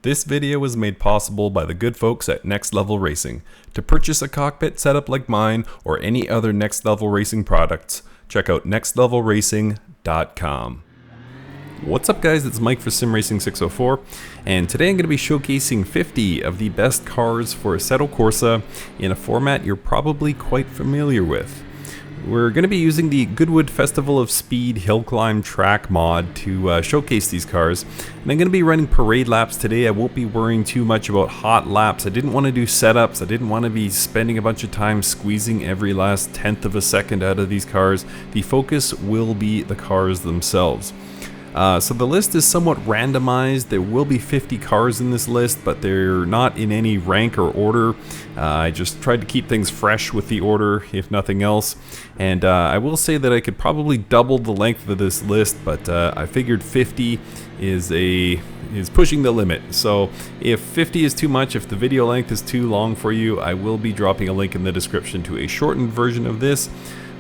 This video was made possible by the good folks at Next Level Racing. To purchase a cockpit setup like mine or any other Next Level Racing products, check out nextlevelracing.com. What's up guys, it's Mike for SimRacing604, and today I'm going to be showcasing 50 of the best cars for Assetto Corsa in a format you're probably quite familiar with. We're going to be using the Goodwood Festival of Speed Hill Climb Track mod to showcase these cars, and I'm going to be running parade laps today. I won't be worrying too much about hot laps. I didn't want to do setups. I didn't want to be spending a bunch of time squeezing every last tenth of a second out of these cars. The focus will be the cars themselves. So the list is somewhat randomized. There will be 50 cars in this list, but they're not in any rank or order. I just tried to keep things fresh with the order, if nothing else. And I will say that I could probably double the length of this list, but I figured 50 is pushing the limit. So if 50 is too much, if the video length is too long for you, I will be dropping a link in the description to a shortened version of this.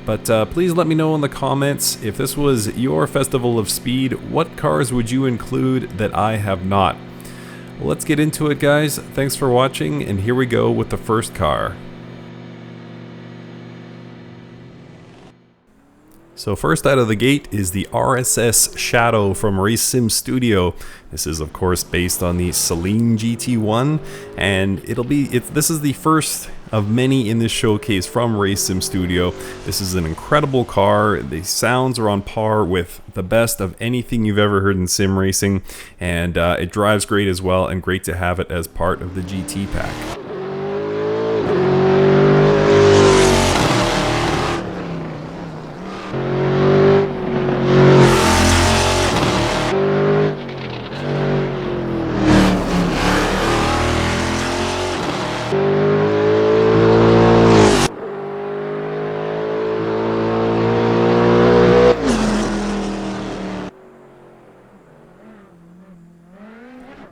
But please let me know in the comments, if this was your Festival of Speed, what cars would you include that I have not? Well, let's get into it guys. Thanks for watching, and here we go with the first car. So first out of the gate is the RSS Shadow from Race Sim Studio. This is of course based on the Skyline GT1, and this is the first of many in this showcase from Race Sim Studio. This is an incredible car. The sounds are on par with the best of anything you've ever heard in sim racing, and it drives great as well, and great to have it as part of the GT pack.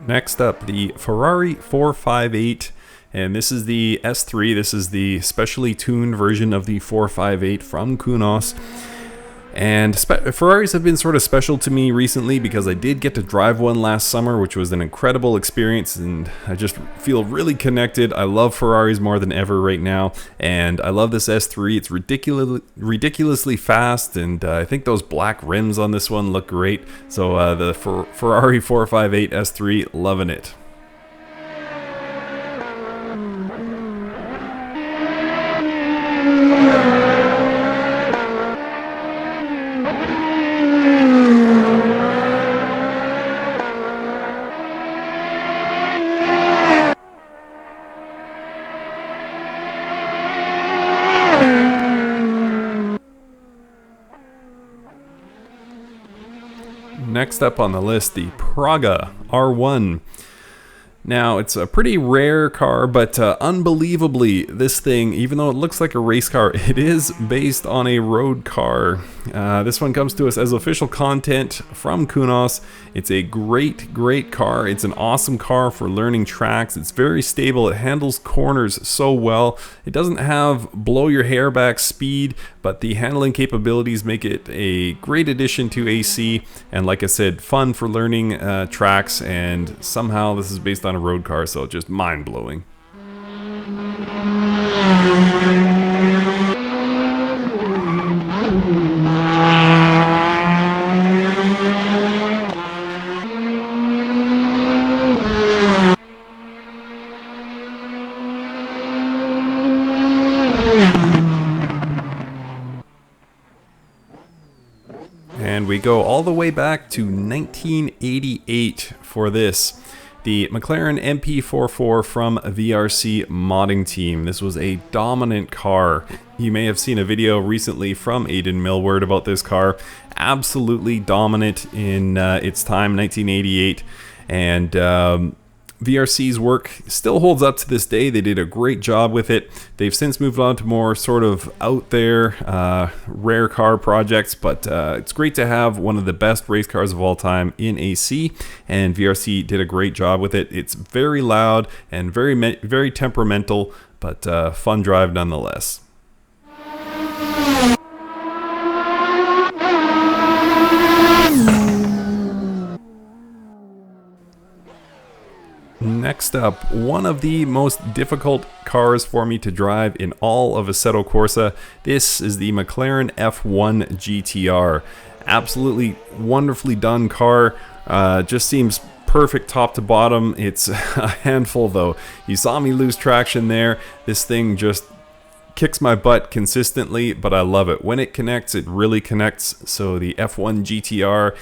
Next up, the Ferrari 458, and this is the S3. This is the specially tuned version of the 458 from Kunos. And Ferraris have been sort of special to me recently because I did get to drive one last summer, which was an incredible experience, and I just feel really connected. I love Ferraris more than ever right now, and I love this S3. It's ridiculously fast, and I think those black rims on this one look great. So the Ferrari 458 S3, loving it. Next up on the list, the Praga R1. Now, it's a pretty rare car, but unbelievably, this thing, even though it looks like a race car, it is based on a road car. This one comes to us as official content from Kunos. It's a great car. It's an awesome car for learning tracks. It's very stable. It handles corners so well. It doesn't have blow your hair back speed, but the handling capabilities make it a great addition to AC. And like I said, fun for learning tracks, and somehow this is based on a road car, so just mind-blowing. And we go all the way back to 1988 for this. The McLaren MP4 from VRC modding team. This was a dominant car. You may have seen a video recently from Aidan Millward about this car. Absolutely dominant in its time, 1988. And VRC's work still holds up to this day. They did a great job with it. They've since moved on to more sort of out there, rare car projects, but it's great to have one of the best race cars of all time in AC, and VRC did a great job with it. It's very loud and very temperamental, but fun drive nonetheless. Next up, one of the most difficult cars for me to drive in all of Assetto Corsa. This is the McLaren F1 GTR. Absolutely wonderfully done car. Just seems perfect top to bottom. It's a handful though. You saw me lose traction there. This thing just kicks my butt consistently, but I love it. When it connects, it really connects. So the F1 GTR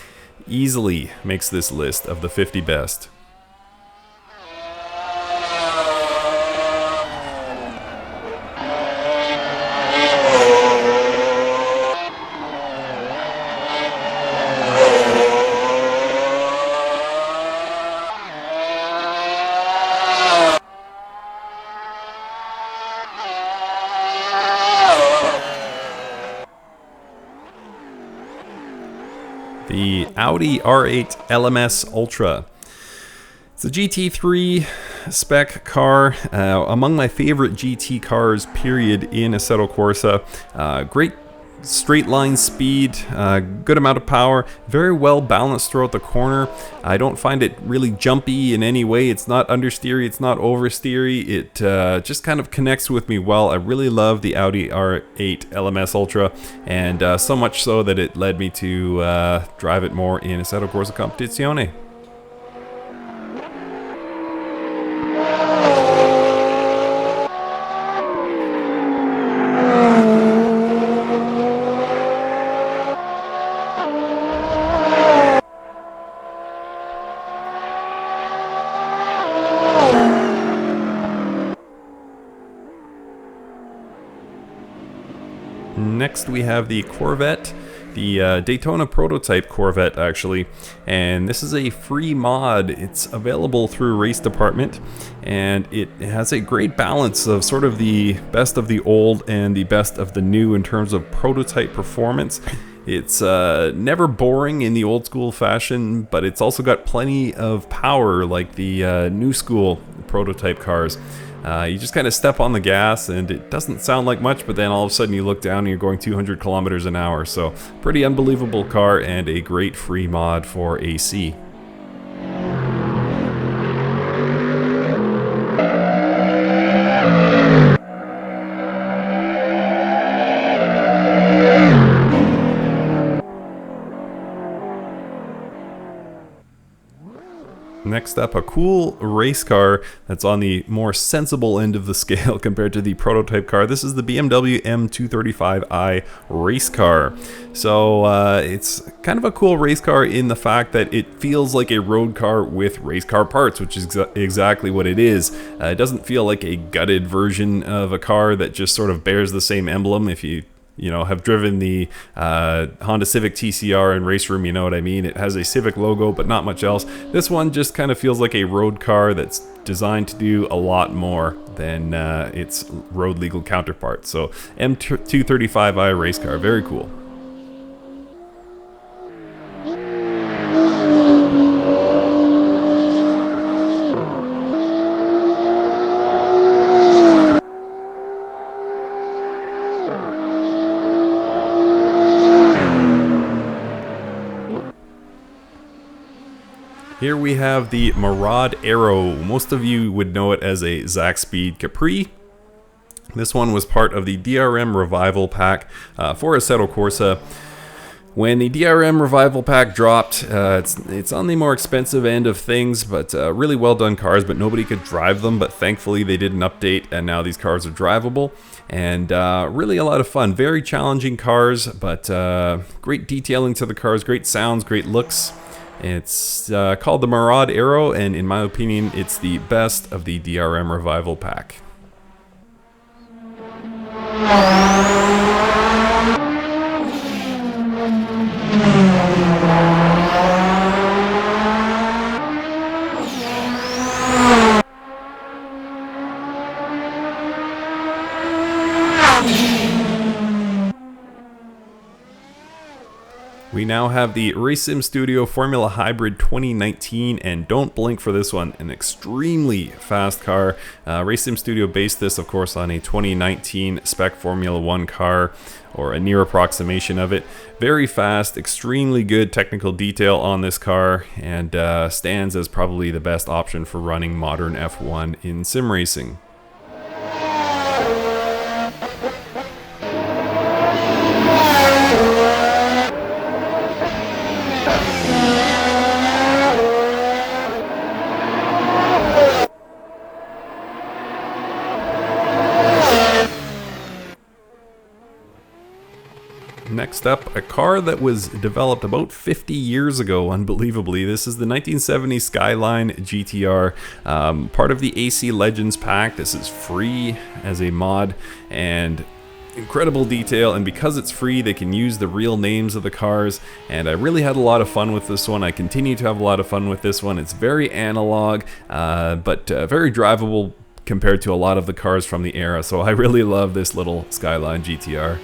easily makes this list of the 50 best. The Audi R8 LMS Ultra. It's a GT3 spec car, among my favorite GT cars, period, in Assetto Corsa. Great straight line speed, good amount of power, very well balanced throughout the corner. I don't find it really jumpy in any way. It's not understeery, it's not oversteery. It just kind of connects with me well. I really love the Audi R8 LMS Ultra, and so much so that it led me to drive it more in Assetto Corsa Competizione. Next we have the Corvette, the Daytona prototype Corvette actually, and this is a free mod. It's available through Race Department, and it has a great balance of sort of the best of the old and the best of the new in terms of prototype performance. It's never boring in the old school fashion, but it's also got plenty of power like the new school prototype cars. You just kind of step on the gas and it doesn't sound like much, but then all of a sudden you look down and you're going 200 kilometers an hour. So pretty unbelievable car and a great free mod for AC. Next up, a cool race car that's on the more sensible end of the scale compared to the prototype car. This is the BMW M235i Race Car. So it's kind of a cool race car in the fact that it feels like a road car with race car parts, which is exactly what it is. It doesn't feel like a gutted version of a car that just sort of bears the same emblem. If you have driven the Honda Civic TCR in Race Room, you know what I mean. It has a Civic logo, but not much else. This one just kind of feels like a road car that's designed to do a lot more than its road legal counterpart. So M235i Race Car, very cool. Here we have the Marod Aero. Most of you would know it as a Zack Speed Capri. This one was part of the DRM Revival Pack for Assetto Corsa. When the DRM Revival Pack dropped, it's on the more expensive end of things, but really well done cars, but nobody could drive them. But thankfully they did an update and now these cars are drivable, and really a lot of fun. Very challenging cars, but great detailing to the cars, great sounds, great looks. It's called the Marod Aero, and in my opinion, it's the best of the DRM Revival Pack. We now have the Race Sim Studio Formula Hybrid 2019, and don't blink for this one, an extremely fast car. Race Sim Studio based this, of course, on a 2019 spec Formula 1 car, or a near approximation of it. Very fast, extremely good technical detail on this car, and stands as probably the best option for running modern F1 in sim racing. Next up, a car that was developed about 50 years ago, unbelievably. This is the 1970 Skyline GT-R, part of the AC Legends pack. This is free as a mod, and incredible detail, and because it's free they can use the real names of the cars, and I really had a lot of fun with this one. I continue to have a lot of fun with this one. It's very analog, but very drivable compared to a lot of the cars from the era, so I really love this little Skyline GT-R.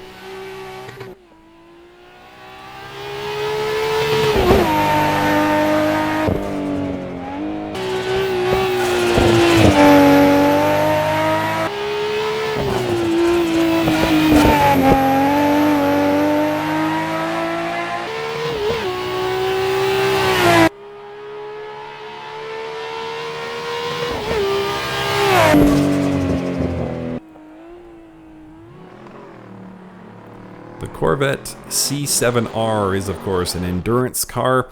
The Corvette C7.R is, of course, an endurance car.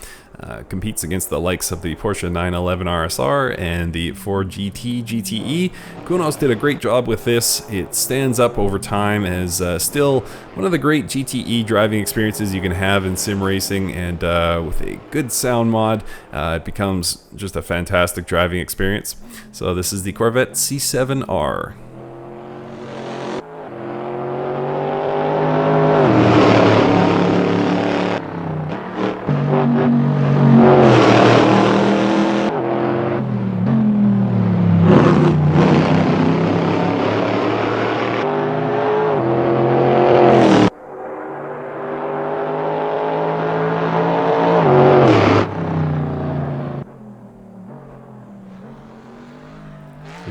Competes against the likes of the Porsche 911 RSR and the Ford GT GTE. Kunos did a great job with this. It stands up over time as still one of the great GTE driving experiences you can have in sim racing, and with a good sound mod, it becomes just a fantastic driving experience. So this is the Corvette C7.R.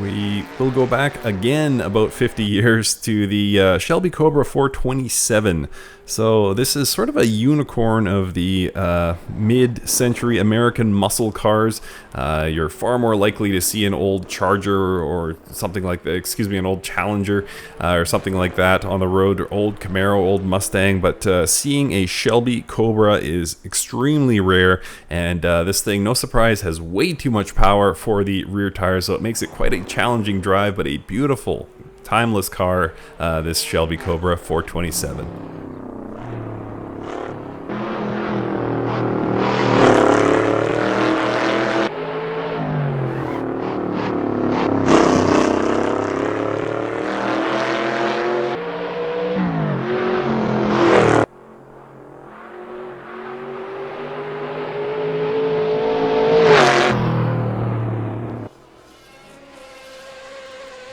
We will go back again about 50 years to the Shelby Cobra 427. So this is sort of a unicorn of the mid-century American muscle cars. You're far more likely to see an old Charger or something like that, an old Challenger or something like that on the road, or old Camaro, old Mustang, but seeing a Shelby Cobra is extremely rare, and this thing, no surprise, has way too much power for the rear tires, so it makes it quite a challenging drive, but a beautiful, timeless car, this Shelby Cobra 427.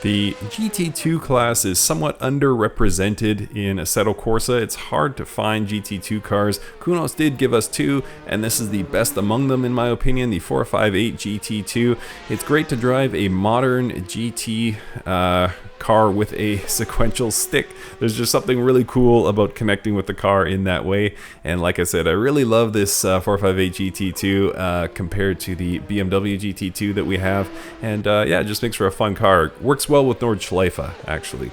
The GT2 class is somewhat underrepresented in Assetto Corsa. It's hard to find GT2 cars. Kunos did give us two, and this is the best among them in my opinion, the 458 GT2. It's great to drive a modern GT car with a sequential stick. There's just something really cool about connecting with the car in that way, and like I said, I really love this 458 GT2 compared to the BMW GT2 that we have, and yeah, it just makes for a fun car. Works well with Nordschleife, actually.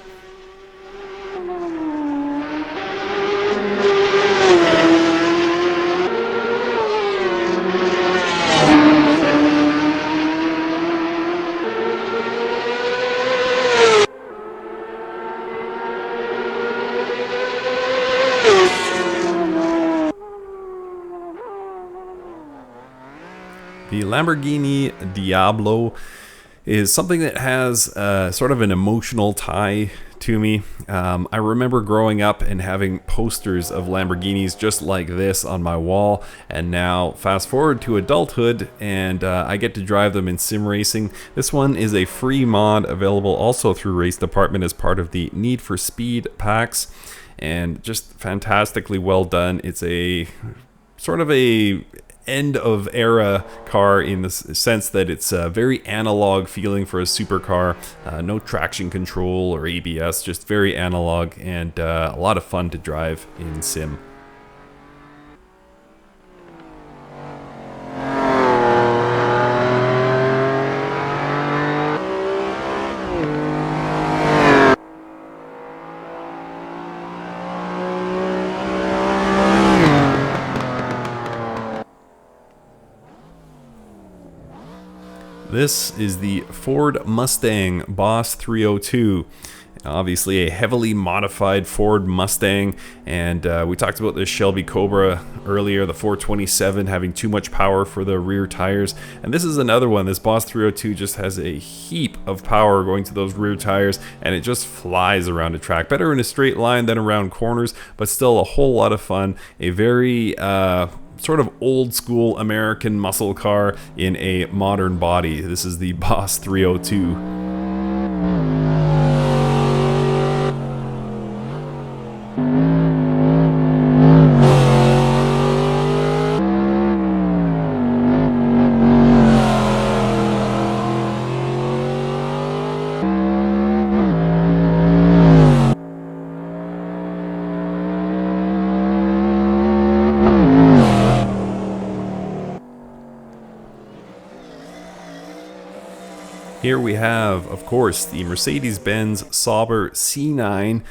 The Lamborghini Diablo is something that has sort of an emotional tie to me. I remember growing up and having posters of Lamborghinis just like this on my wall, and now fast forward to adulthood and I get to drive them in sim racing. This one is a free mod available also through Race Department as part of the Need for Speed packs, and just fantastically well done. It's a sort of a end of era car in the sense that it's a very analog feeling for a supercar. No traction control or ABS, just very analog, and a lot of fun to drive in sim. This is the Ford Mustang Boss 302. Obviously a heavily modified Ford Mustang, and we talked about this Shelby Cobra earlier, the 427 having too much power for the rear tires, and this is another one. This Boss 302 just has a heap of power going to those rear tires, and it just flies around a track. Better in a straight line than around corners, but still a whole lot of fun. A very sort of old school American muscle car in a modern body. This is the Boss 302. Here we have, of course, the Mercedes-Benz Sauber C9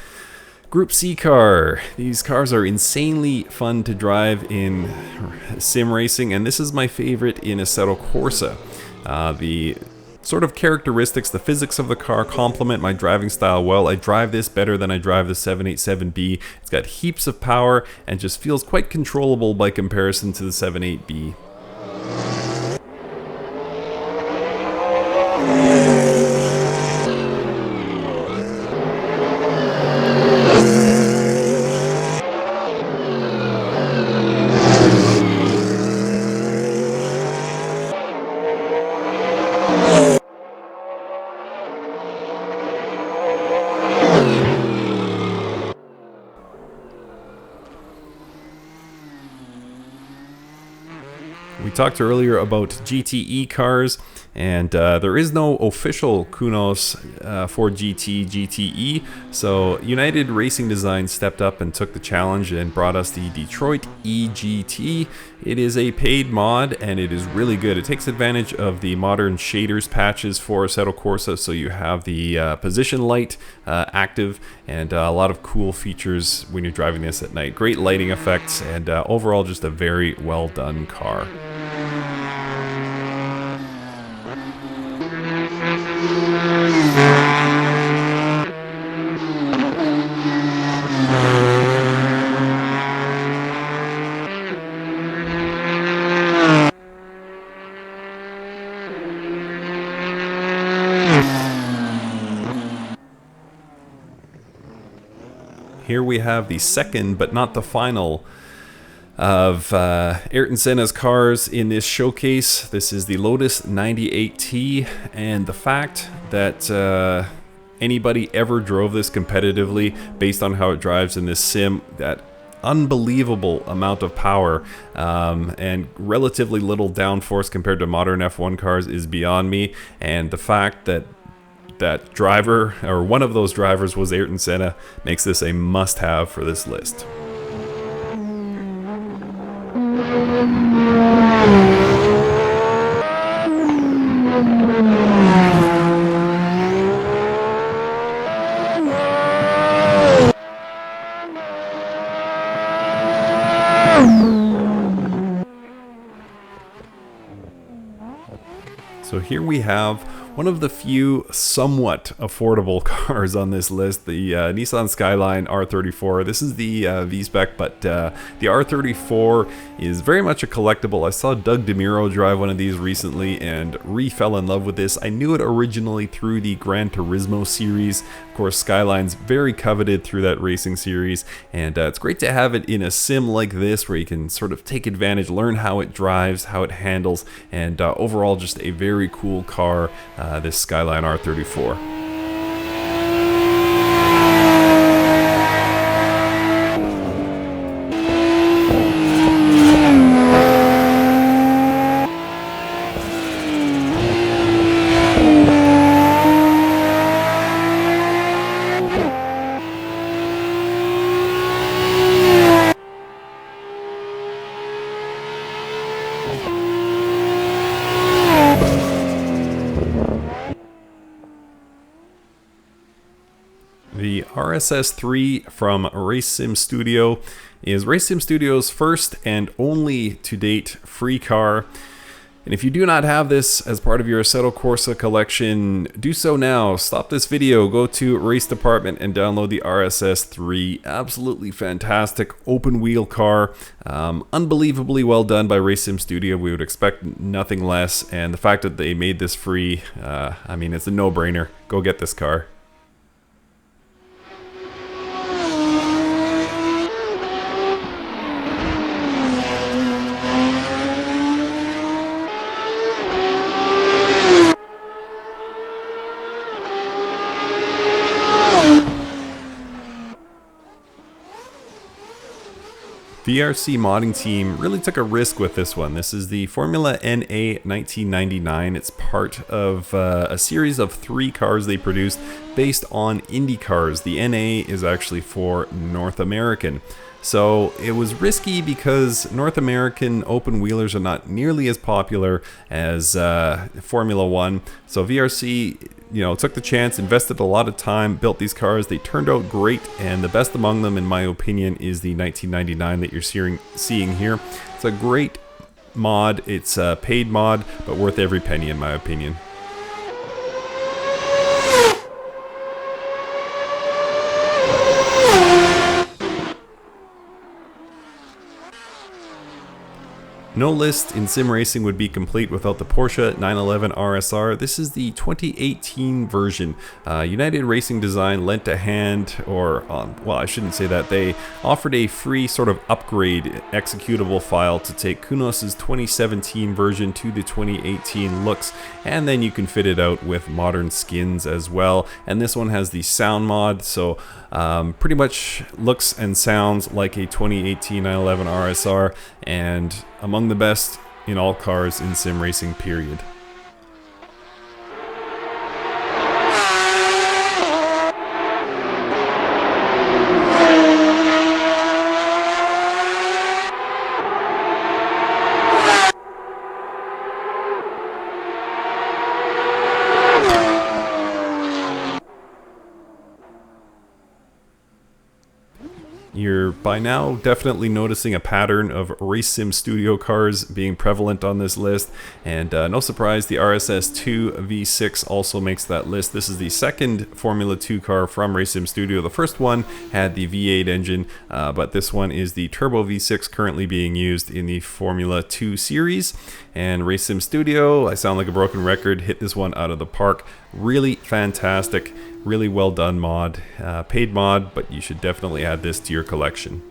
Group C car. These cars are insanely fun to drive in sim racing, and this is my favorite in Assetto Corsa. The sort of characteristics, the physics of the car complement my driving style well. I drive this better than I drive the 787B. It's got heaps of power and just feels quite controllable by comparison to the 78B. We talked earlier about GTE cars, and there is no official Kunos for GTE, so United Racing Design stepped up and took the challenge and brought us the Detroit EGT. It is a paid mod, and it is really good. It takes advantage of the modern shaders patches for Assetto Corsa, so you have the position light active, and a lot of cool features when you're driving this at night. Great lighting effects, and overall just a very well done car. Here we have the second, but not the final, of Ayrton Senna's cars in this showcase. This is the Lotus 98T, and the fact that anybody ever drove this competitively based on how it drives in this sim, that unbelievable amount of power and relatively little downforce compared to modern F1 cars is beyond me, and the fact that that driver, or one of those drivers, was Ayrton Senna makes this a must-have for this list. So here we have one of the few somewhat affordable cars on this list, the Nissan Skyline R34. This is the V-Spec, but the R34 is very much a collectible. I saw Doug DeMuro drive one of these recently and fell in love with this. I knew it originally through the Gran Turismo series. Of course, Skyline's very coveted through that racing series, and it's great to have it in a sim like this where you can sort of take advantage, learn how it drives, how it handles, and overall just a very cool car, this Skyline R34. RSS 3 from Race Sim Studio is Race Sim Studio's first and only to date free car. And if you do not have this as part of your Assetto Corsa collection, do so now. Stop this video, go to Race Department and download the RSS 3. Absolutely fantastic open wheel car. Unbelievably well done by Race Sim Studio. We would expect nothing less. And the fact that they made this free, I mean, it's a no-brainer. Go get this car. VRC modding team really took a risk with this one. This is the Formula NA 1999. It's part of a series of 3 cars they produced based on Indy cars. The NA is actually for North American. So it was risky because North American open wheelers are not nearly as popular as Formula 1. So VRC, took the chance, invested a lot of time, built these cars. They turned out great, and the best among them, in my opinion, is the 1999 that you're seeing here. It's a great mod. It's a paid mod, but worth every penny, in my opinion. No list in sim racing would be complete without the Porsche 911 RSR. This is the 2018 version. United Racing Design lent a hand, well, I shouldn't say that. They offered a free sort of upgrade executable file to take Kunos's 2017 version to the 2018 looks, and then you can fit it out with modern skins as well. And this one has the sound mod, so pretty much looks and sounds like a 2018 911 RSR, and among the best in all cars in sim racing, period. You're by now definitely noticing a pattern of Race Sim Studio cars being prevalent on this list, and no surprise, the RSS 2 V6 also makes that list. This is the second Formula 2 car from Race Sim Studio. The first one had the V8 engine, but this one is the Turbo V6 currently being used in the Formula 2 series. And Race Sim Studio, I sound like a broken record, hit this one out of the park. Really fantastic. Really well done mod, paid mod, but you should definitely add this to your collection.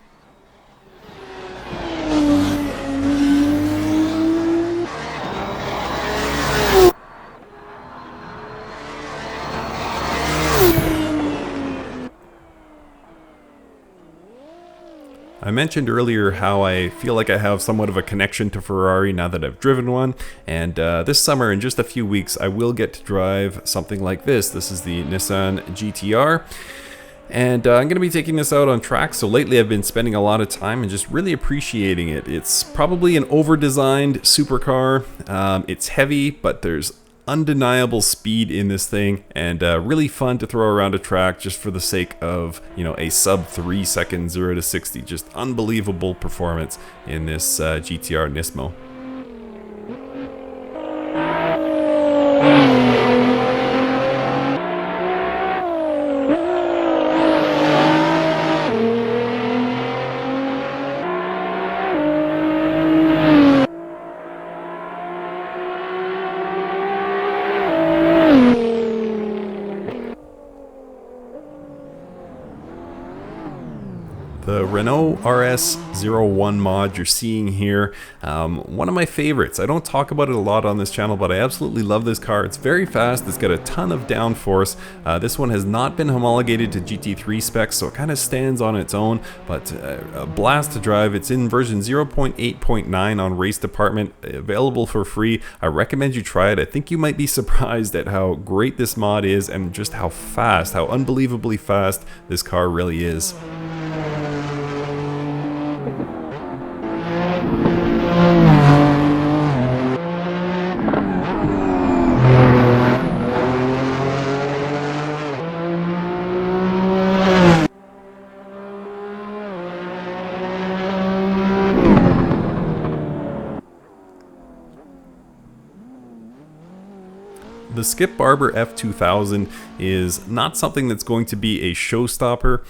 I mentioned earlier how I feel like I have somewhat of a connection to Ferrari now that I've driven one, and this summer, in just a few weeks, I will get to drive something like this. This is the Nissan GT-R, and I'm going to be taking this out on track. So lately I've been spending a lot of time and just really appreciating it. It's probably an over-designed supercar. It's heavy, but there's undeniable speed in this thing, and really fun to throw around a track just for the sake of, a sub 3 second 0 to 60. Just unbelievable performance in this GTR Nismo. The Renault R.S.01 mod you're seeing here, one of my favorites. I don't talk about it a lot on this channel, but I absolutely love this car. It's very fast, it's got a ton of downforce. This one has not been homologated to GT3 specs, so it kind of stands on its own, but a blast to drive. It's in version 0.8.9 on Race Department, available for free. I recommend you try it. I think you might be surprised at how great this mod is and just how fast, how unbelievably fast this car really is. The Skip Barber F2000 is not something that's going to be a showstopper.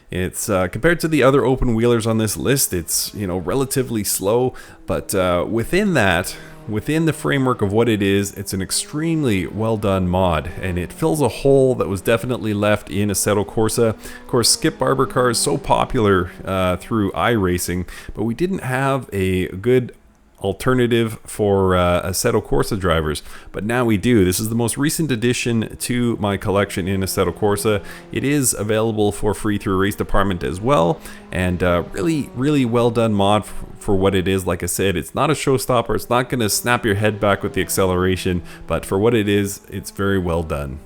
It's compared to the other open wheelers on this list, it's relatively slow, but within the framework of what it is, it's an extremely well done mod, and it fills a hole that was definitely left in Assetto Corsa. Of course, Skip Barber car is so popular through iRacing, but we didn't have a good alternative for Assetto Corsa drivers, but now we do. This is the most recent addition to my collection in Assetto Corsa. It is available for free through Race Department as well, and really well done mod for what it is. Like I said, it's not a showstopper, it's not going to snap your head back with the acceleration, but for what it is, it's very well done.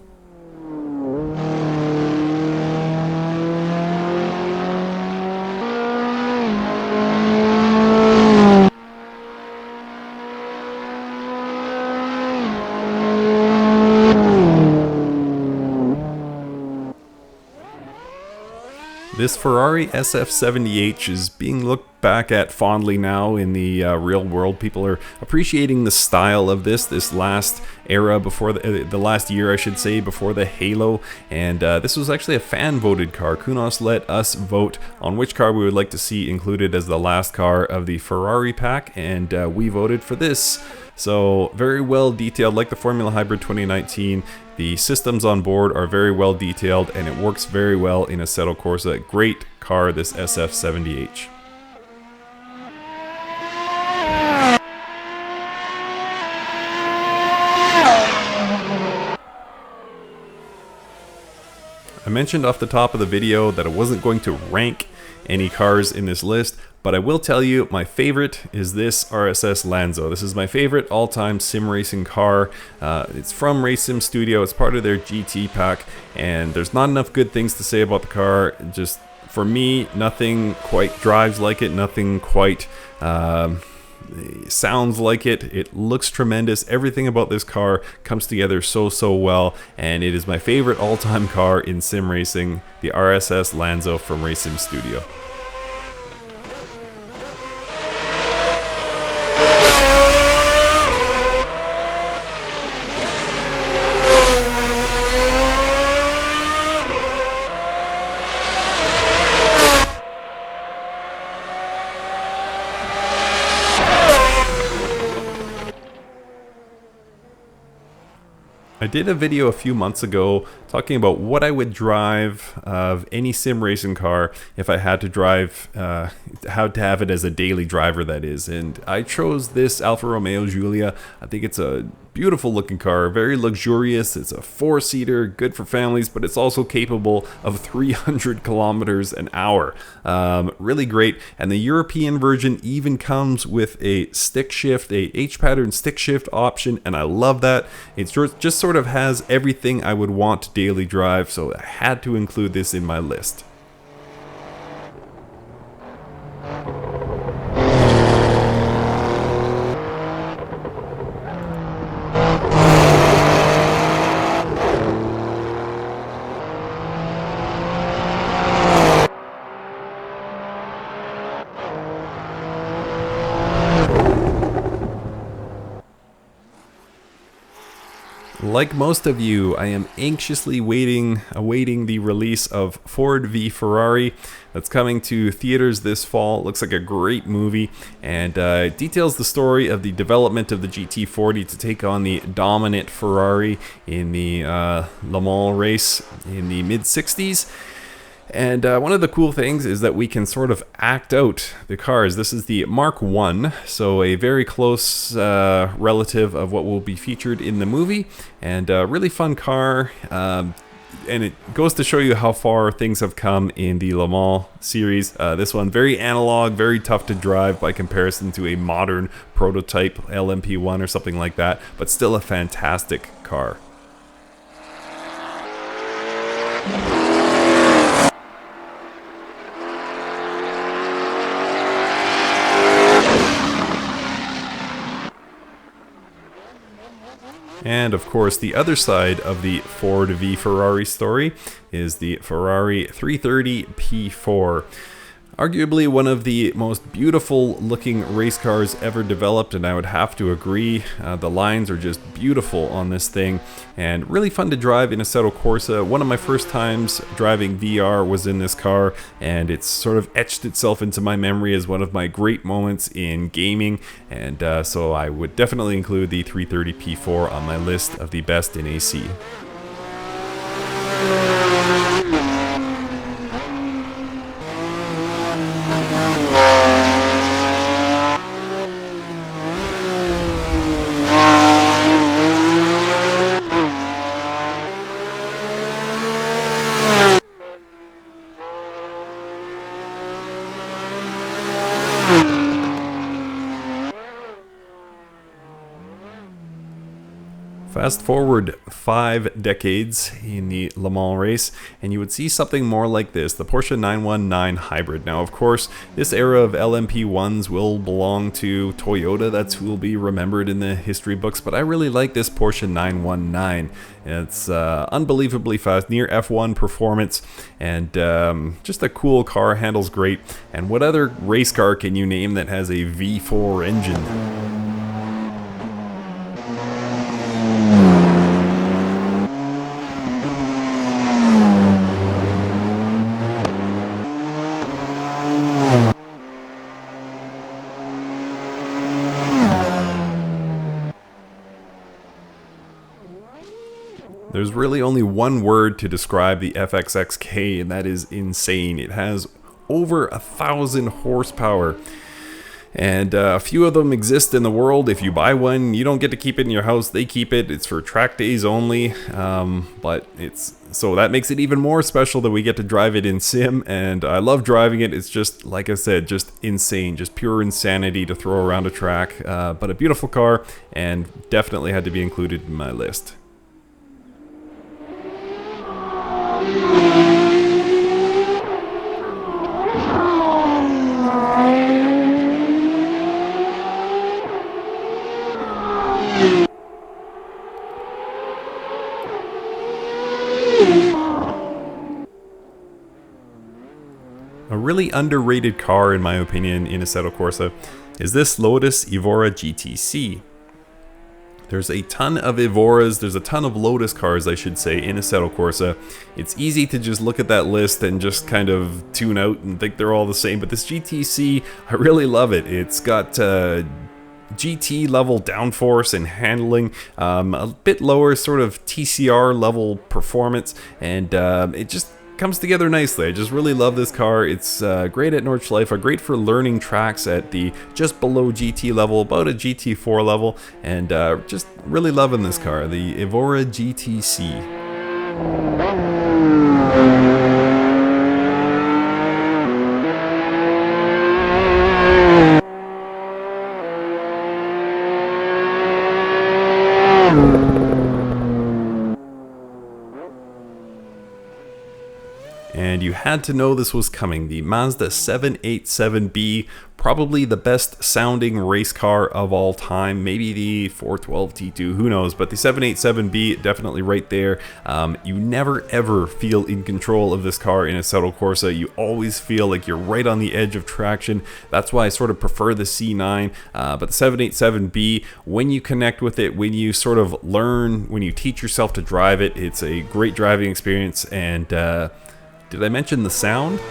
This Ferrari SF70H is being looked back at fondly now in the real world. People are appreciating the style of this last era, before the last year I should say, before the Halo, and this was actually a fan voted car. Kunos let us vote on which car we would like to see included as the last car of the Ferrari pack, and we voted for this. So very well detailed, like the Formula Hybrid 2019. The systems on board are very well detailed, and it works very well in Assetto Corsa. Great car, this SF70H. I mentioned off the top of the video that I wasn't going to rank any cars in this list, but I will tell you my favorite is this RSS Lanzo. This is my favorite all-time sim racing car. It's from Race Sim Studio. It's part of their GT pack, and there's not enough good things to say about the car. Just for me, nothing quite drives like it. Nothing quite sounds like it. It looks tremendous. Everything about this car comes together so well, and it is my favorite all-time car in sim racing, the RSS Lanzo from Race Sim Studio. I did a video a few months ago talking about what I would drive of any sim racing car if I had to drive, how to have it as a daily driver, that is. And I chose this Alfa Romeo Giulia. I think it's a beautiful looking car, very luxurious. It's a 4-seater, good for families, but it's also capable of 300 kilometers an hour. Really great. And the European version even comes with a stick shift, a H-pattern stick shift option, and I love that. It's just sort of has everything I would want to daily drive, so I had to include this in my list. Like most of you, I am anxiously awaiting the release of Ford v Ferrari. That's coming to theaters this fall. It looks like a great movie, and it details the story of the development of the GT40 to take on the dominant Ferrari in the Le Mans race in the mid-60s. And one of the cool things is that we can sort of act out the cars. This is the Mark I, so a very close relative of what will be featured in the movie, and a really fun car. And it goes to show you how far things have come in the Le Mans series. This one, very analog, very tough to drive by comparison to a modern prototype LMP1 or something like that, but still a fantastic car. And of course, the other side of the Ford v Ferrari story is the Ferrari 330 P4. Arguably one of the most beautiful looking race cars ever developed, and I would have to agree. The lines are just beautiful on this thing and really fun to drive in Assetto Corsa. One of my first times driving VR was in this car, and it's sort of etched itself into my memory as one of my great moments in gaming, and so I would definitely include the 330p4 on my list of the best in AC. Fast forward 5 decades in the Le Mans race, and you would see something more like this, the Porsche 919 Hybrid. Now, of course, this era of LMP1s will belong to Toyota. That's who will be remembered in the history books, but I really like this Porsche 919. It's unbelievably fast, near F1 performance, and just a cool car, handles great. And what other race car can you name that has a V4 engine? There's really only one word to describe the FXX K, and that is insane. It has over 1,000 horsepower, and a few of them exist in the world. If you buy one, you don't get to keep it in your house. They keep it. It's for track days only, but so that makes it even more special that we get to drive it in sim, and I love driving it. It's just, like I said, just insane, just pure insanity to throw around a track, but a beautiful car, and definitely had to be included in my list. A really underrated car, in my opinion, in Assetto Corsa is this Lotus Evora GTC. There's a ton of Evoras, there's a ton of Lotus cars, I should say, in Assetto Corsa. It's easy to just look at that list and just kind of tune out and think they're all the same, but this GTC, I really love it. It's got GT level downforce and handling, a bit lower sort of TCR level performance, and it just comes together nicely. I just really love this car. It's great at Nordschleife, great for learning tracks at the just below GT level, about a GT4 level, and just really loving this car, the Evora GTC. And you had to know this was coming. The Mazda 787B, probably the best sounding race car of all time. Maybe the 412 T2, who knows? But the 787B, definitely right there. You never ever feel in control of this car in Assetto Corsa. You always feel like you're right on the edge of traction. That's why I sort of prefer the C9. But the 787B, when you connect with it, when you sort of learn, when you teach yourself to drive it, it's a great driving experience. And did I mention the sound?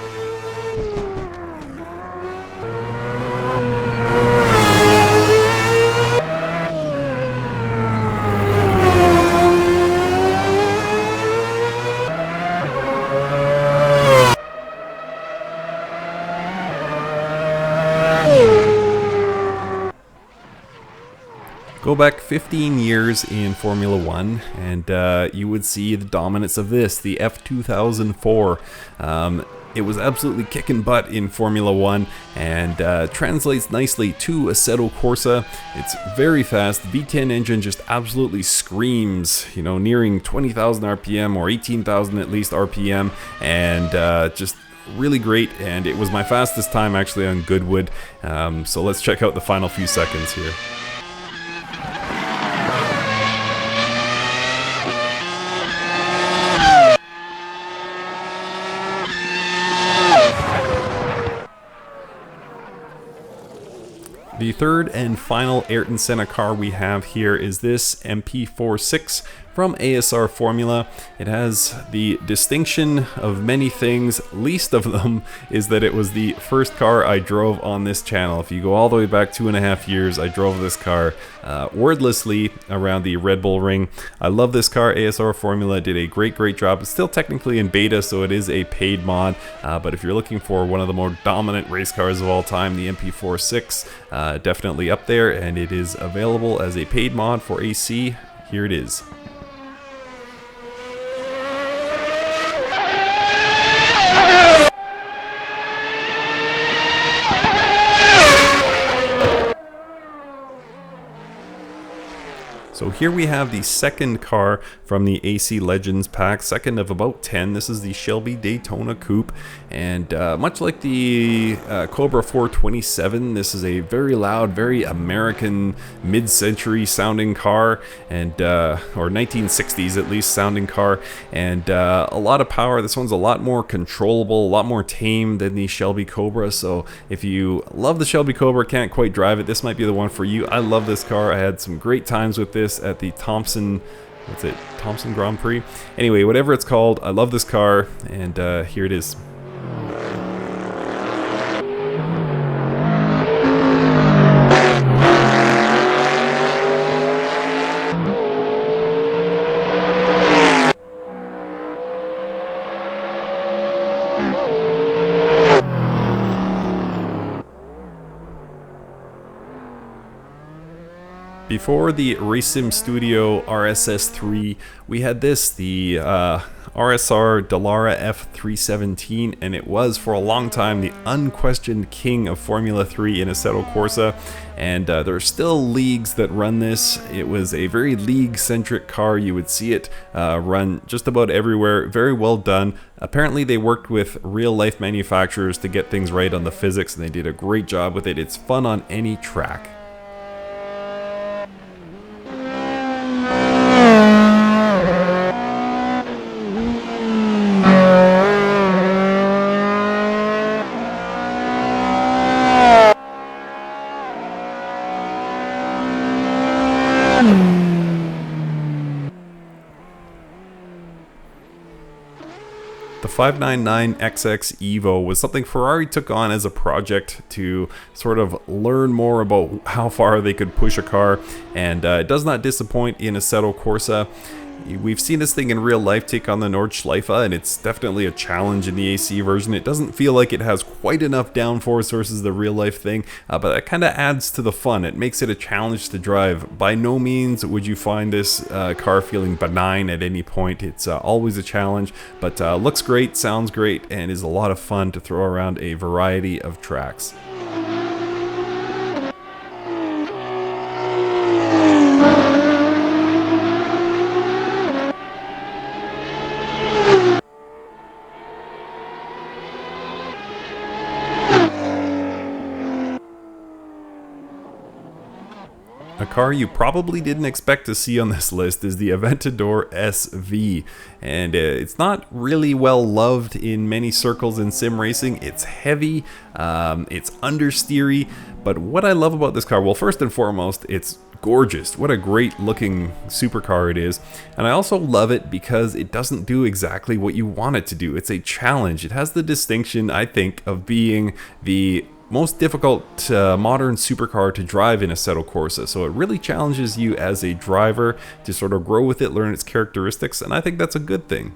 Go back 15 years in Formula 1 and you would see the dominance of this, the F2004. It was absolutely kicking butt in Formula 1 and translates nicely to Assetto Corsa. It's very fast. The V10 engine just absolutely screams, you know, nearing 20,000 RPM or 18,000 at least RPM, and just really great. And it was my fastest time actually on Goodwood. So let's check out the final few seconds here. The third and final Ayrton Senna car we have here is this MP4 from ASR Formula. It has the distinction of many things. Least of them is that it was the first car I drove on this channel. If you go all the way back 2.5 years, I drove this car wordlessly around the Red Bull Ring. I love this car. ASR Formula did a great job. It's still technically in beta, so it is a paid mod, but if you're looking for one of the more dominant race cars of all time, the MP4 definitely up there, and it is available as a paid mod for AC. Here it is. So here we have the second car from the AC Legends pack, second of about 10. This is the Shelby Daytona Coupe, and much like the Cobra 427, this is a very loud, very American mid-century sounding car, and or 1960s at least sounding car, and a lot of power. This one's a lot more controllable, a lot more tame than the Shelby Cobra. So if you love the Shelby Cobra, can't quite drive it, this might be the one for you. I love this car. I had some great times with this at the Thompson Grand Prix. Anyway, whatever it's called, I love this car, and here it is. Before the Race Sim Studio RSS3, we had this, the RSR Dallara F317, and it was for a long time the unquestioned king of Formula 3 in Assetto Corsa, and there are still leagues that run this. It was a very league-centric car. You would see it run just about everywhere. Very well done. Apparently they worked with real-life manufacturers to get things right on the physics, and they did a great job with it. It's fun on any track. The 599XX Evo was something Ferrari took on as a project to sort of learn more about how far they could push a car, and it does not disappoint in Assetto Corsa. We've seen this thing in real life take on the Nordschleife, and it's definitely a challenge in the AC version. It doesn't feel like it has quite enough downforce versus the real life thing, but that kind of adds to the fun. It makes it a challenge to drive. By no means would you find this car feeling benign at any point. It's always a challenge, but looks great, sounds great, and is a lot of fun to throw around a variety of tracks. A car you probably didn't expect to see on this list is the Aventador SV, and it's not really well loved in many circles in sim racing. It's heavy, it's understeery, but what I love about this car, well, first and foremost, it's gorgeous. What a great looking supercar it is. And I also love it because it doesn't do exactly what you want it to do. It's a challenge. It has the distinction, I think, of being the most difficult modern supercar to drive in Assetto Corsa. So it really challenges you as a driver to sort of grow with it, learn its characteristics, and I think that's a good thing.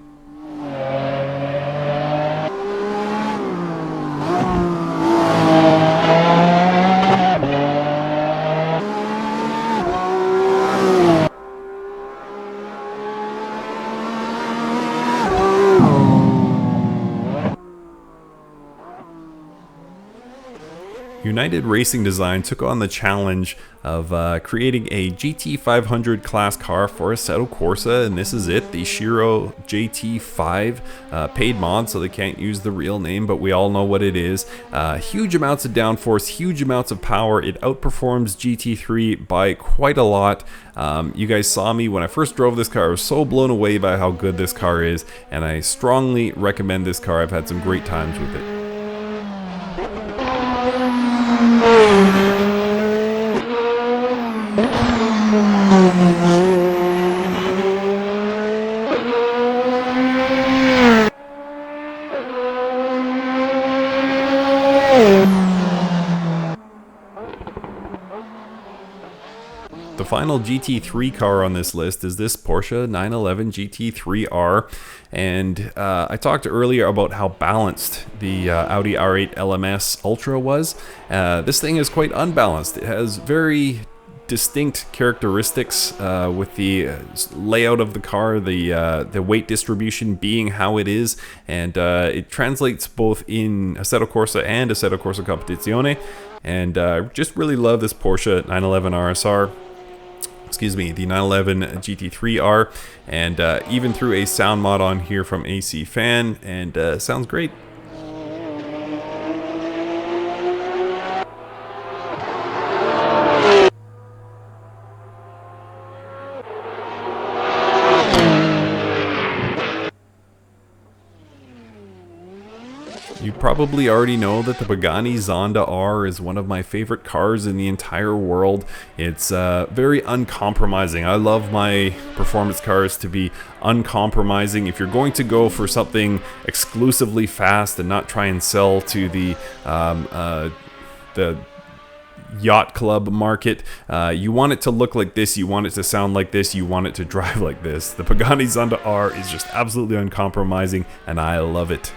United Racing Design took on the challenge of creating a GT500 class car for Assetto Corsa, and this is it, the Shiro JT5, paid mod, so they can't use the real name, but we all know what it is. Huge amounts of downforce, huge amounts of power. It outperforms GT3 by quite a lot. You guys saw me when I first drove this car. I was so blown away by how good this car is, and I strongly recommend this car. I've had some great times with it. The final GT3 car on this list is this Porsche 911 GT3 R, and I talked earlier about how balanced the Audi R8 LMS Ultra was. This thing is quite unbalanced. It has very distinct characteristics with the layout of the car, the weight distribution being how it is, and it translates both in Assetto Corsa and Assetto Corsa Competizione, and I just really love this Porsche 911 RSR. Excuse me, the 911 GT3 R, and even threw a sound mod on here from AC Fan, and sounds great. You probably already know that the Pagani Zonda R is one of my favorite cars in the entire world. It's very uncompromising. I love my performance cars to be uncompromising. If you're going to go for something exclusively fast and not try and sell to the yacht club market, you want it to look like this, you want it to sound like this, you want it to drive like this. The Pagani Zonda R is just absolutely uncompromising, and I love it.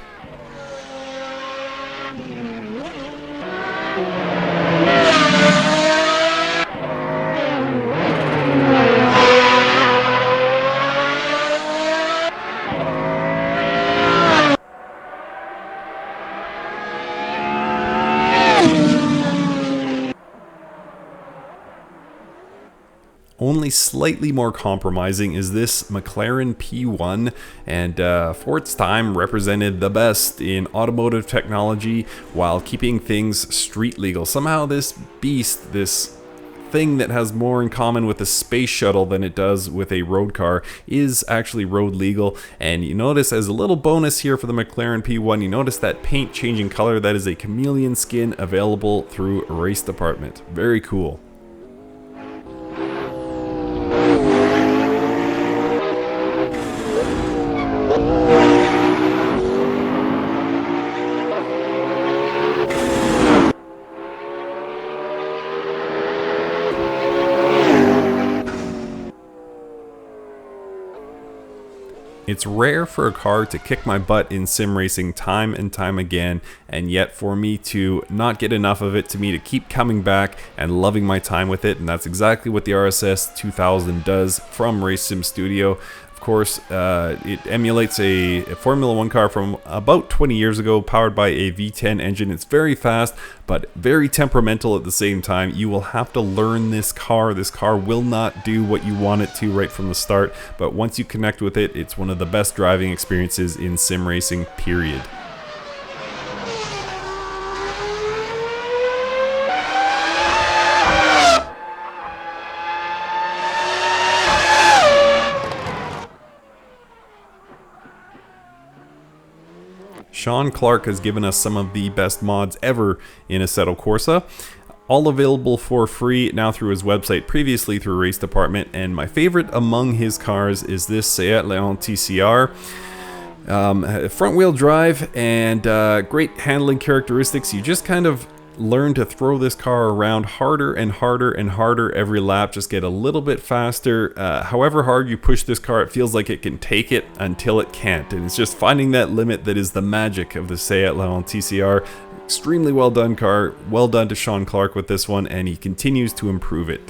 Only slightly more compromising is this McLaren P1, and for its time represented the best in automotive technology while keeping things street legal. Somehow this beast, this thing that has more in common with a space shuttle than it does with a road car, is actually road legal. And you notice, as a little bonus here for the McLaren P1, you notice that paint changing color. That is a chameleon skin available through Race Department. Very cool. It's rare for a car to kick my butt in sim racing time and time again, and yet for me to not get enough of it, to me to keep coming back and loving my time with it, and that's exactly what the RSS 2000 does from Race Sim Studio. Of course, it emulates a Formula 1 car from about 20 years ago, powered by a V10 engine. It's very fast, but very temperamental at the same time. You will have to learn this car. This car will not do what you want it to right from the start, but once you connect with it, it's one of the best driving experiences in sim racing, period. Sean Clark has given us some of the best mods ever in Assetto Corsa, all available for free now through his website, previously through Race Department, and my favorite among his cars is this Seat Leon TCR. Front wheel drive and great handling characteristics. You just kind of learn to throw this car around harder and harder and harder every lap, just get a little bit faster. However hard you push this car, it feels like it can take it until it can't, and it's just finding that limit that is the magic of the Seat Leon TCR. Extremely well done car, well done to Sean Clark with this one, and he continues to improve it.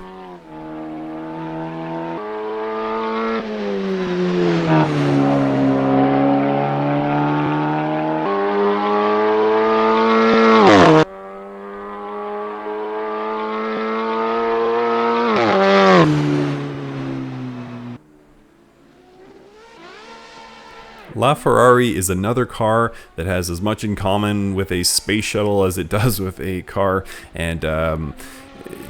LaFerrari is another car that has as much in common with a space shuttle as it does with a car, and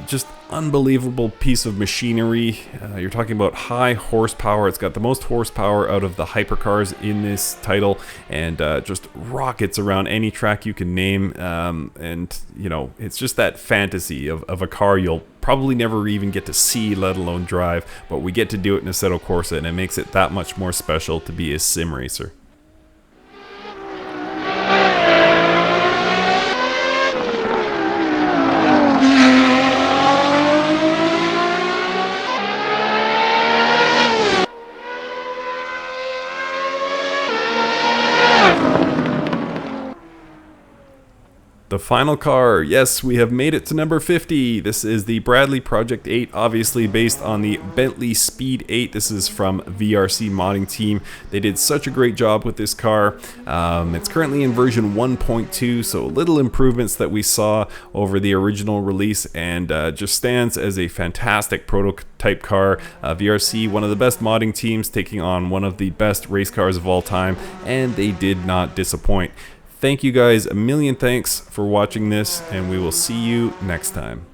just unbelievable piece of machinery. You're talking about high horsepower. It's got the most horsepower out of the hypercars in this title, and just rockets around any track you can name. And you know, it's just that fantasy of a car you'll probably never even get to see, let alone drive, but we get to do it in Assetto Corsa, and it makes it that much more special to be a sim racer. The final car, yes, we have made it to number 50. This is the Bradley Project 8, obviously based on the Bentley Speed 8. This is from VRC modding team. They did such a great job with this car. It's currently in version 1.2, so little improvements that we saw over the original release, and just stands as a fantastic prototype car. VRC, one of the best modding teams, taking on one of the best race cars of all time, and they did not disappoint. Thank you guys, a million thanks for watching this, and we will see you next time.